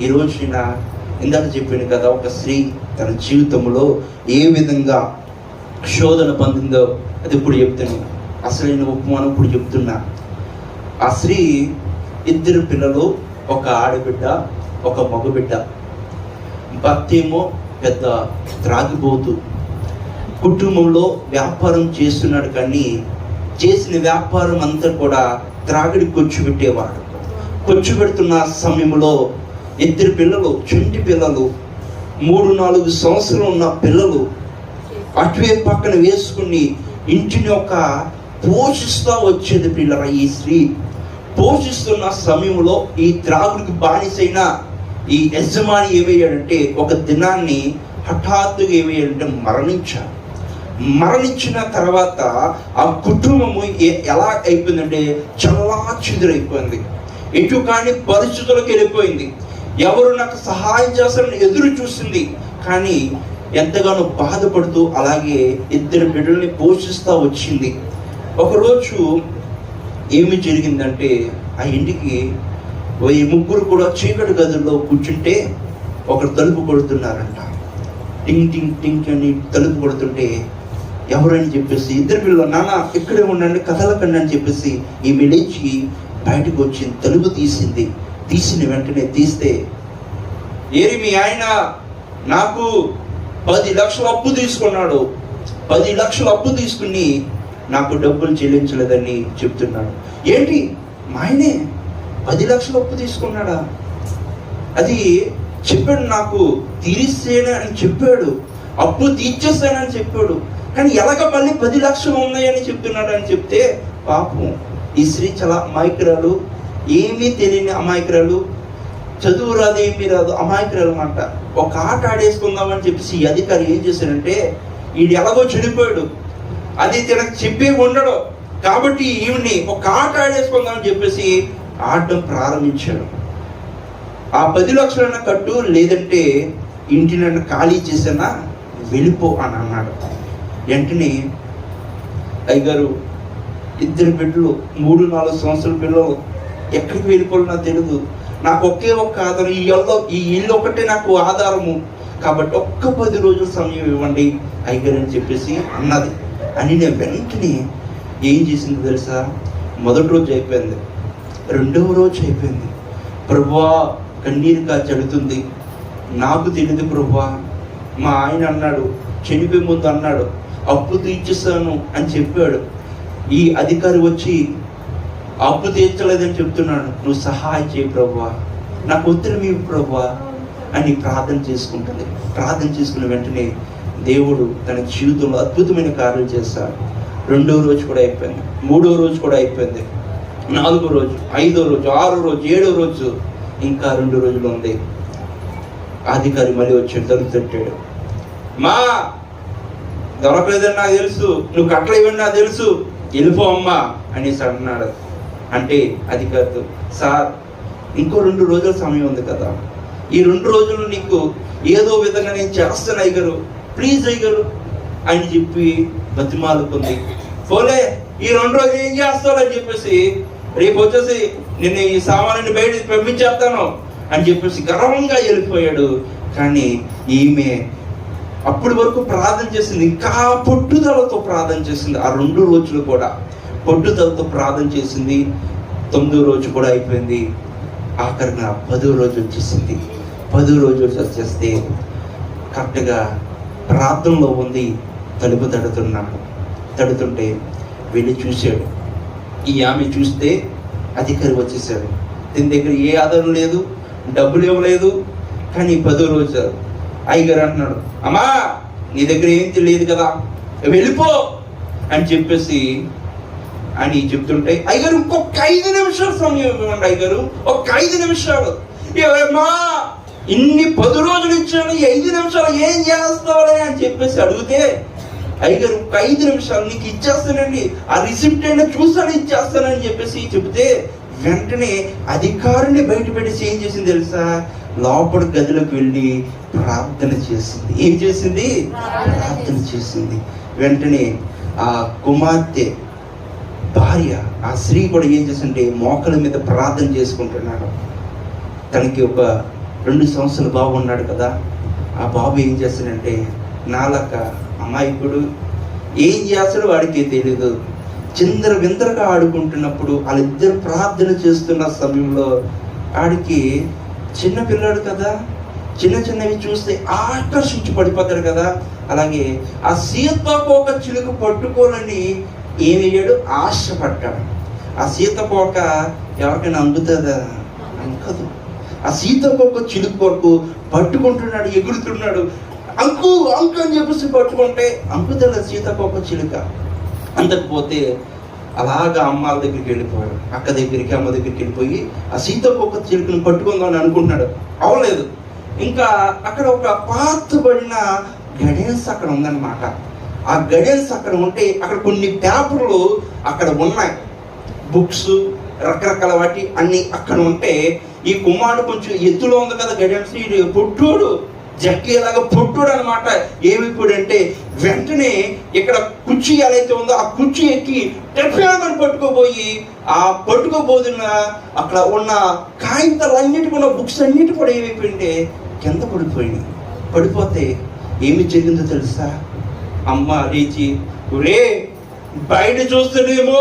ఈరోజు నేను ఇందాక చెప్పాను కదా, ఒక స్త్రీ తన జీవితంలో ఏ విధంగా శోధన పొందిందో అది ఇప్పుడు చెప్తాను. అసలైన ఉపమానం ఇప్పుడు చెప్తున్నా. ఆ స్త్రీ 2 పిల్లలు, ఒక ఆడబిడ్డ, ఒక మగబిడ్డ. భర్త ఏమో పెద్ద త్రాగిపోతూ కుటుంబంలో వ్యాపారం చేస్తున్నాడు, కానీ చేసిన వ్యాపారం అంతా కూడా త్రాగిడి ఖర్చు పెట్టేవాడు. ఖర్చు పెడుతున్న సమయంలో 2 పిల్లలు, చుంటి పిల్లలు, 3-4 సంవత్సరాలు ఉన్న పిల్లలు అటువైపు పక్కన వేసుకుని ఇంటిని ఒక పోషిస్తూ వచ్చేది పిల్లల. ఈ స్త్రీ పోషిస్తున్న సమయంలో ఈ త్రాగుడికి బానిసైన ఈ యజమాని ఏమయ్యాడంటే ఒక దినాన్ని హఠాత్తుగా ఏమయ్యాడంటే మరణించిన తర్వాత ఆ కుటుంబము ఎలా అయిపోయిందంటే చాలా చెదురైపోయింది. ఎటు కానీ పరిస్థితులకు వెళ్ళిపోయింది. ఎవరు నాకు సహాయం చేస్తారని ఎదురు చూసింది, కానీ ఎంతగానో బాధపడుతూ అలాగే 2 బిడ్డల్ని పోషిస్తూ వచ్చింది. ఒకరోజు ఏమి జరిగిందంటే ఆ ఇంటికి ఈ 3 కూడా చీకటి గదుల్లో కూర్చుంటే ఒకరు తలుపు కొడుతున్నారంట. టింగ్ టింగ్ టింగ్ అని తలుపు కొడుతుంటే ఎవరని చెప్పేసి 2 పిల్లలు, నాన్న ఇక్కడే ఉండండి, కదలకండి అని చెప్పేసి ఈమె లేచి బయటకు వచ్చి తలుపు తీసిన వెంటనే తీస్తే, ఏరి మీ ఆయన నాకు 10 లక్షలు అప్పు తీసుకున్నాడు, 10 లక్షలు అప్పు తీసుకుని నాకు డబ్బులు చెల్లించలేదని చెప్తున్నాడు. ఏంటి, మా ఆయనే 10 లక్షలు అప్పు తీసుకున్నాడా? అది చెప్పాడు, నాకు తీరిస్తేనని చెప్పాడు, అప్పు తీర్చేస్తానని చెప్పాడు, కానీ ఎలాగ మళ్ళీ 10 లక్షలు ఉన్నాయని చెప్తున్నాడు అని చెప్తే, పాపం ఈ స్త్రీ చాలా అమాయకురాలు, ఏమీ తెలియని అమాయకురాలు, చదువు రాదు, ఏమీ రాదు, అమాయకురాలు అన్నమాట. ఒక ఆట ఆడేసుకుందామని చెప్పేసి ఈ అధికారి ఏం చేశాడంటే, ఈడు ఎలాగో చనిపోయాడు, అది తనకు చెప్పే ఉండడు కాబట్టి ఈవిని ఒక ఆట ఆడేసుకుందామని చెప్పేసి ఆడడం ప్రారంభించాడు. ఆ 10 లక్షలైనా కట్టు, లేదంటే ఇంటినైనా ఖాళీ చేసినా వెళ్ళిపో అని అన్నాడు. వెంటనే అయ్యగారు 2 బిడ్డలు, 3-4 సంవత్సరాల పిల్లలు, ఎక్కడికి వెళ్ళిపోవాలో నాకు తెలియదు, నాకు ఒకే ఒక్క ఆధారం, ఈ ఇల్లు ఒకటే నాకు ఆధారము, కాబట్టి ఒక్క 10 రోజుల సమయం ఇవ్వండి అయ్యగారు అని చెప్పేసి అన్నది. అని నేను వెంటనే ఏం చేసింది తెలుసా, మొదటి రోజు అయిపోయింది, 2వ రోజు అయిపోయింది. ప్రభువా కన్నీరు కాచెడుతుంది, నాకు తెలియదు ప్రభువా, మా ఆయన అన్నాడు, చనిపోయే ముందు అన్నాడు అప్పు తీర్చిస్తాను అని చెప్పాడు. ఈ అధికారి వచ్చి అప్పు తీర్చలేదని చెప్తున్నాడు, నువ్వు సహాయం చేయి ప్రభువా, నాకు ఉత్తరం ఇవ్వు ప్రభువా అని ప్రార్థన చేసుకుంటుంది. ప్రార్థన చేసుకున్న వెంటనే దేవుడు తన జీవితంలో అద్భుతమైన కార్యాలు చేస్తాడు. 2వ రోజు కూడా అయిపోయింది, 3వ రోజు కూడా అయిపోయింది, 4వ రోజు, 5వ రోజు, 6వ రోజు, 7వ రోజు, ఇంకా 2 రోజులు ఉంది. అధికారి మళ్ళీ వచ్చి తలుపు తట్టాడు. మా దొరకలేదని నాకు తెలుసు, నువ్వు కట్టలు ఇవ్వండి నాకు తెలుసు, వెళ్ళిపో అమ్మా అనేసి అన్నాడు. అంటే అధికారితో, సార్ ఇంకో 2 రోజుల సమయం ఉంది కదా, ఈ 2 రోజులు నీకు ఏదో విధంగా నేను చేస్తాను అయ్యగారు, ప్లీజ్ అయ్యగారు అని చెప్పి బతిమాలుకుంది. పోలే, ఈ 2 రోజులు ఏం చేస్తావు అని చెప్పేసి, రేపు వచ్చేసి నేను ఈ సామాన్ని బయట పంపించేస్తాను అని చెప్పేసి గర్వంగా వెళ్ళిపోయాడు. కానీ ఈమె అప్పటి వరకు ప్రార్థన చేసింది, ఇంకా పట్టుదలతో ప్రార్థన చేసింది. ఆ 2 రోజులు కూడా పట్టుదలతో ప్రార్థన చేసింది. 9వ రోజు కూడా అయిపోయింది. ఆఖరిగా 10వ రోజు వచ్చేసింది. 10వ రోజు వచ్చేస్తే కరెక్ట్గా ప్రార్థనలో ఉంది. తలుపు తడుతుంటే వెళ్ళి చూశాడు. ఈ ఆమె చూస్తే అధికారి వచ్చేసాడు. దీని దగ్గర ఏ ఆధారం లేదు, డబ్బులు ఇవ్వలేదు. కానీ 10వ రోజు అయ్యగారు అంటున్నాడు, అమ్మా నీ దగ్గర ఏం తెలియదు కదా, వెళ్ళిపో అని చెప్పేసి అని చెప్తుంటే, అయ్యగారు ఇంకొక 5 నిమిషాలు సమయం ఇవ్వండి అయ్యగారు, ఒక 5 నిమిషాలు. ఏమా ఇన్ని 10 రోజులు ఇచ్చాను, 5 నిమిషాలు ఏం చేస్తావులే అని చెప్పేసి అడిగితే, అయ్యగారు ఒక 5 నిమిషాలు నీకు ఇచ్చేస్తానండి, ఆ రిసిప్ట్ అయినా చూసాను ఇచ్చేస్తానని చెప్పేసి చెబితే, వెంటనే అధికారిని బయట పెట్టేసి ఏం చేసింది తెలుసా, లోపల గదిలోకి వెళ్ళి ప్రార్థన చేసింది. ఏం చేసింది? ప్రార్థన చేసింది. వెంటనే ఆ కుమార్తె భార్య, ఆ స్త్రీ కూడా ఏం చేసిందంటే మోకాళ్ళ మీద ప్రార్థన చేసుకుంటున్నాడు. తనకి ఒక 2 సంవత్సరాలు బాబు ఉన్నాడు కదా, ఆ బాబు ఏం చేస్తాడంటే నాలక అమాయకుడు, ఏం చేస్తాడో వాడికి తెలియదు. చిందర విందరగా ఆడుకుంటున్నప్పుడు వాళ్ళిద్దరు ప్రార్థన చేస్తున్న సమయంలో ఆడికి చిన్న పిల్లాడు కదా, చిన్నవి చూస్తే ఆకర్షించి పడిపోతాడు కదా. అలాగే ఆ సీతాకోక చిలుక పట్టుకోవాలని ఏమయ్యాడు, ఆశపడ్డాడు. ఆ సీతాకోక ఎవరికైనా అందుతుందా? అంకదు. ఆ సీతాకోక చిలుక కొరకు పట్టుకుంటున్నాడు, ఎగురుతున్నాడు. అంకు అని చెప్పేసి పట్టుకుంటే అంకుతుందా సీతాకోక చిలుక? అందకపోతే అలాగా అమ్మాల దగ్గరికి వెళ్ళిపోయాడు, అక్క దగ్గరికి అమ్మ దగ్గరికి వెళ్ళిపోయి ఆ సీతాకోక చిలుకను పట్టుకుందామని అనుకుంటున్నాడు. అవలేదు. ఇంకా అక్కడ ఒక పాతబడిన గడెన్స్ అక్కడ ఉందన్నమాట. ఆ గడెన్స్ అక్కడ ఉంటే అక్కడ కొన్ని పేపర్లు అక్కడ ఉన్నాయి, బుక్స్ రకరకాల వాటి అన్ని అక్కడ ఉంటే ఈ కుమారుడు కొంచెం ఎత్తులో ఉంది కదా గడెన్స్, పొట్టోడు జక్కేలాగా పొట్టుడు అనమాట. ఏమిప్పుడంటే వెంటనే ఇక్కడ కుర్చీ ఏదైతే ఉందో ఆ కుర్చీ ఎక్కి టెఫ్యాన్ని పట్టుకోబోయి ఆ పట్టుకోబోతున్న అక్కడ ఉన్న కాగితాలన్నిటి ఉన్న బుక్స్ అన్నిటి కూడా ఏమైపోయింటే కింద పడిపోయింది. పడిపోతే ఏమి జరిగిందో తెలుసా? అమ్మ లేచి, ఒరే బయట చూస్తేనేమో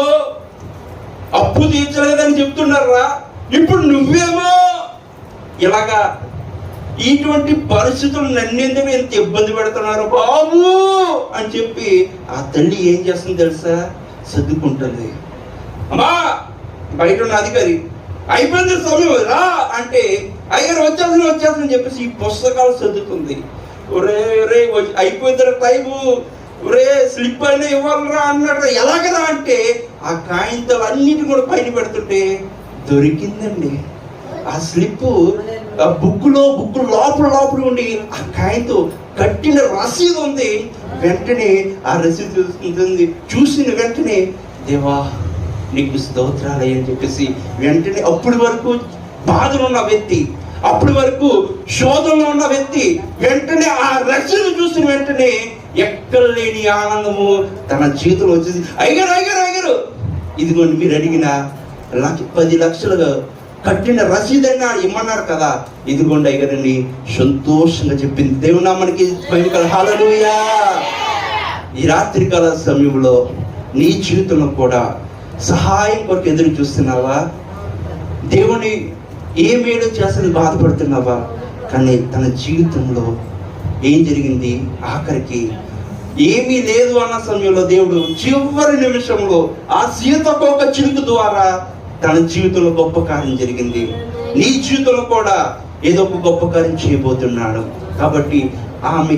అప్పు తీర్చలేదని చెప్తున్నారా, ఇప్పుడు నువ్వేమో ఇలాగా ఇటువంటి పరిస్థితులు నన్నెందుకు ఎంత ఇబ్బంది పెడుతున్నారు బాబు అని చెప్పి ఆ తల్లి ఏం చేస్తుంది తెలుసా? సర్దుకుంటుంది. అమ్మా బయట ఉన్న అధికారి అయిపోయింది సమయం రా అంటే అయ్యారు వచ్చేస్తుందని చెప్పేసి ఈ పుస్తకాలు సర్దుతుంది. ఒరే ఒరే అయిపోయింది టైము, ఒరే స్లిప్ అయినా ఇవ్వాలరా అన్నట్టు. ఎలాగరా అంటే ఆ కాగితాలు అన్నిటి కూడా పైన పెడుతుంటే దొరికిందండి ఆ స్లిప్. ఆ బుక్ లోపల ఉండి ఆ కాగితం కట్టిన రసీదు ఉంది. వెంటనే ఆ రసీదు చూసుకుంటుంది. చూసిన వెంటనే దేవా నీకు స్తోత్రాలయ్య అని చెప్పేసి వెంటనే అప్పటి వరకు బాధలో ఉన్న వ్యక్తి, అప్పటి వరకు శోధనలో ఉన్న వ్యక్తి వెంటనే ఆ రసీదు చూసిన వెంటనే ఎక్కడ లేని ఆనందము తన జీవితంలో వచ్చేసి, అయ్యారు ఇదిగోండి మీరు అడిగిన 10 లక్షలుగా కట్టిన రసీదైనా ఇమ్మన్నారు కదా, ఇదిగోండి అయ్యారని సంతోషంగా చెప్పింది. దేవుని నామానికి హల్లెలూయా. ఈ రాత్రికాల సమయంలో నీ జీవితంలో కూడా సహాయం కొరకు ఎదురు చూస్తున్నావా? దేవుని ఏ మేలు చేస్తని బాధపడుతున్నావా? కానీ తన జీవితంలో ఏం జరిగింది? ఆఖరికి ఏమీ లేదు అన్న సమయంలో దేవుడు చివరి నిమిషంలో ఆ సీతాకోక చిలుక ద్వారా తన జీవితంలో గొప్ప కార్యం జరిగింది. నీ జీవితంలో కూడా ఏదో ఒక గొప్ప కార్యం చేయబోతున్నాడు. కాబట్టి ఆమె